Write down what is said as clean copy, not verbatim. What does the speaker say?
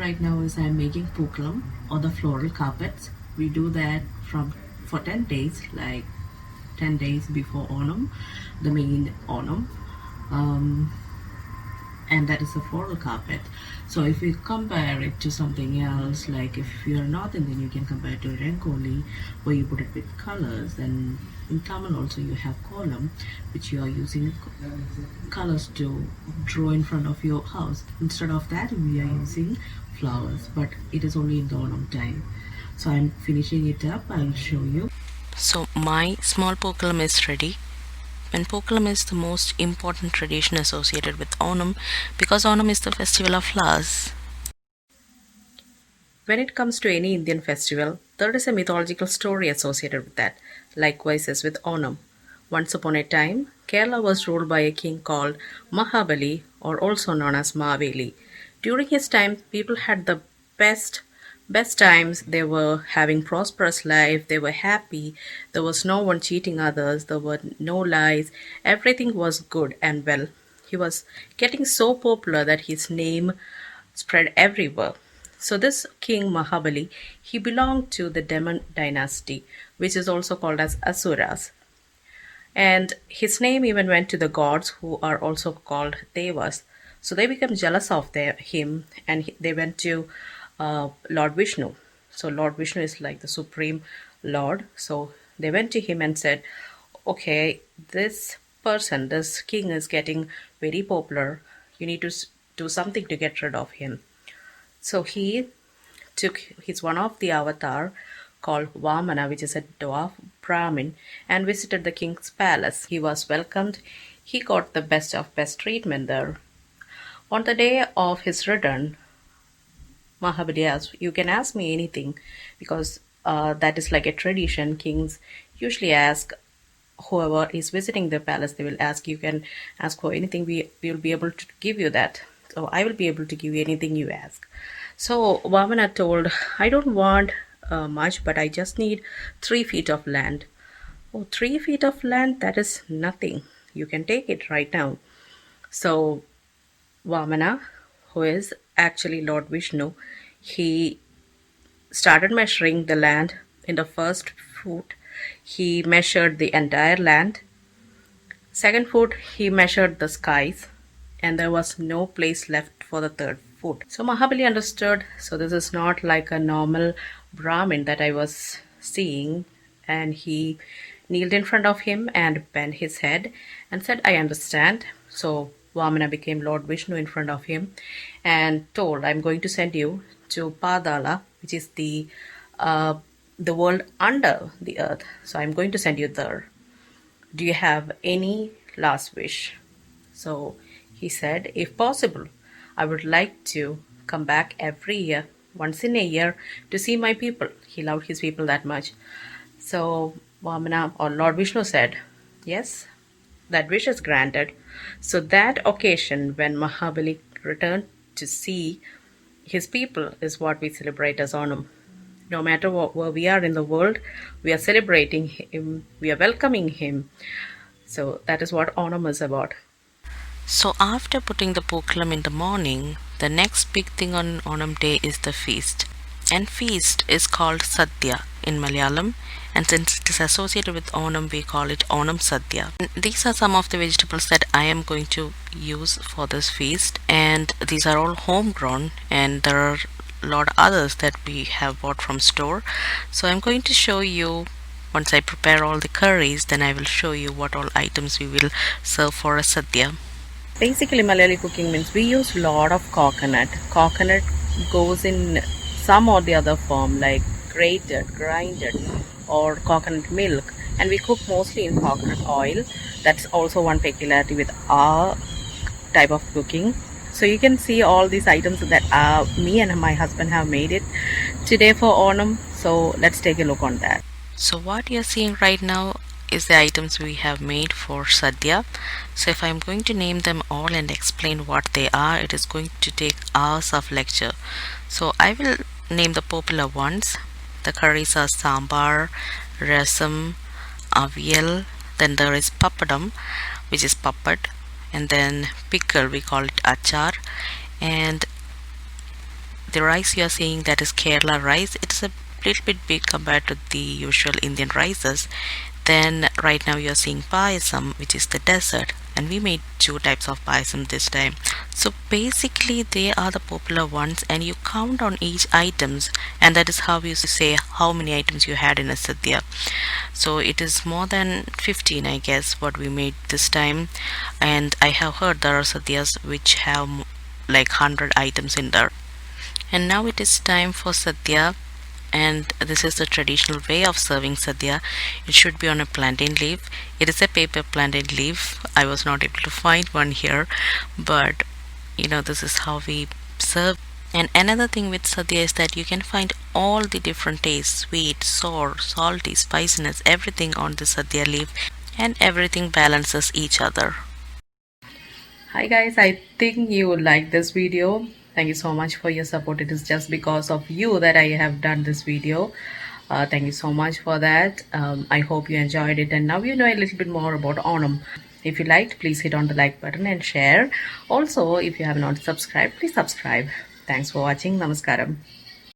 right now is I'm making pookalam or the floral carpets. We do that from for 10 days, like 10 days before Onam, the main Onam. Um, and that is a floral carpet. So if you compare it to something else, like if you're North Indian, you can compare it to Rangoli, where you put it with colors. And in Tamil also you have kolam, which you are using colors to draw in front of your house. Instead of that, we are using flowers, but it is only in the autumn time. So I'm finishing it up. I'll show you. So my small pokelam is ready. And pokelam is the most important tradition associated with Onam because Onam is the festival of flowers. When it comes to any Indian festival, there is a mythological story associated with that, likewise as with Onam. Once upon a time, Kerala was ruled by a king called Mahabali, or also known as Maveli. During his time, people had the best best times. They were having prosperous life, they were happy, there was no one cheating others, there were no lies, everything was good and well. He was getting so popular that his name spread everywhere. So this king Mahabali, he belonged to the Demon dynasty, which is also called as Asuras. And his name even went to the gods who are also called Devas. So they became jealous of him and they went to Lord Vishnu. So Lord Vishnu is like the supreme lord. So they went to him and said, okay, this person, this king is getting very popular. You need to do something to get rid of him. So he took his one of the avatar called Vamana, which is a dwarf Brahmin, and visited the king's palace. He was welcomed. He got the best of best treatment there. On the day of his return, Mahabali asked, "You can ask me anything," because that is like a tradition. Kings usually ask whoever is visiting the palace, they will ask, you can ask for anything, we will be able to give you that. So I will be able to give you anything you ask. So Vamana told, I don't want much, but I just need 3 feet of land. Oh, 3 feet of land? That is nothing. You can take it right now. So Vamana, who is actually Lord Vishnu, he started measuring the land. In the first foot, he measured the entire land. Second foot, he measured the skies, and there was no place left for the third foot. So Mahabali understood, so this is not like a normal Brahmin that I was seeing, and he kneeled in front of him and bent his head and said, I understand. So Vamana became Lord Vishnu in front of him and told, I'm going to send you to Padala, which is the world under the earth. So I'm going to send you there. Do you have any last wish? So he said, if possible, I would like to come back every year, once in a year, to see my people. He loved his people that much. So Vamana or Lord Vishnu said, yes, that wish is granted. So that occasion when Mahabali returned to see his people is what we celebrate as Onam. No matter where we are in the world, we are celebrating him, we are welcoming him. So that is what Onam is about. So after putting the pokelam in the morning, the next big thing on Onam day is the feast. And feast is called Sadhya in Malayalam, and since it is associated with Onam, we call it Onam Sadhya. And these are some of the vegetables that I am going to use for this feast, and these are all homegrown, and there are a lot others that we have bought from store. So I'm going to show you once I prepare all the curries, then I will show you what all items we will serve for a Sadhya. Basically, Malayali cooking means we use a lot of coconut. Coconut goes in some or the other form, like grated, grinded, or coconut milk, and we cook mostly in coconut oil. That's also one peculiarity with our type of cooking. So you can see all these items that me and my husband have made it today for Onam. So let's take a look on that. So what you're seeing right now is the items we have made for Sadhya. So if I'm going to name them all and explain what they are, it is going to take hours of lecture. So I will name the popular ones. The curries are sambar, rasam, avial, then there is papadam, which is pappad, and then pickle, we call it achar, and The rice you are seeing, that is Kerala rice. It's a little bit big compared to the usual Indian rices. Then right now you are seeing payasam, which is the dessert, and we made two types of payasam this time. So basically they are the popular ones, and you count on each items, and that is how you say how many items you had in a sadhya. So it is more than 15, I guess, what we made this time. And I have heard there are sadhyas which have like 100 items in there. And now it is time for sadhya, and this is the traditional way of serving sadhya. It should be on a plantain leaf. It is a paper plantain leaf. I was not able to find one here, but this is how we serve. And another thing with sadhya is that you can find all the different tastes: sweet, sour, salty, spiciness, everything on the sadhya leaf, and everything balances each other. Hi guys, I think you would like this video. Thank you so much for your support. It is just because of you that I have done this video. Thank you so much for that. I hope you enjoyed it, and now you know a little bit more about Onam. If you liked, please hit on the like button and share. Also, if you have not subscribed, please subscribe. Thanks for watching. Namaskaram.